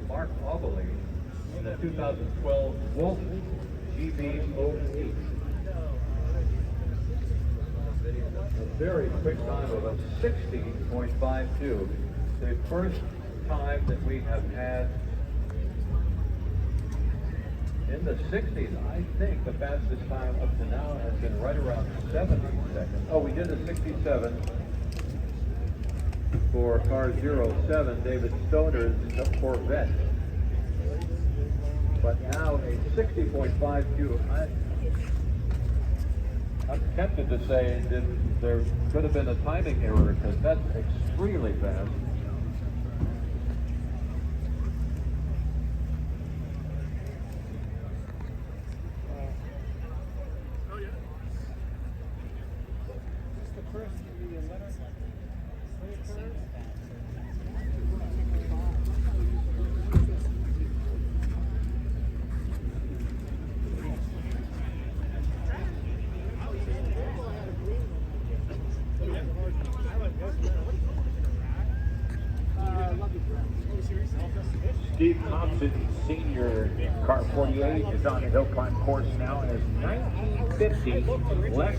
Mark Oberle in the 2012 Wolf GB08. A very quick time of a 60.52. The first time that we have had in the 60s. I think the fastest time up to now has been right around 70 seconds. Oh, we did a 67 for car 07, David Stoner's Corvette. But now a 60.52. I'm tempted to say that there could have been a timing error because that's extremely fast. Steve Thompson, senior, car 48, is on the hill climb course now and is 1950 less.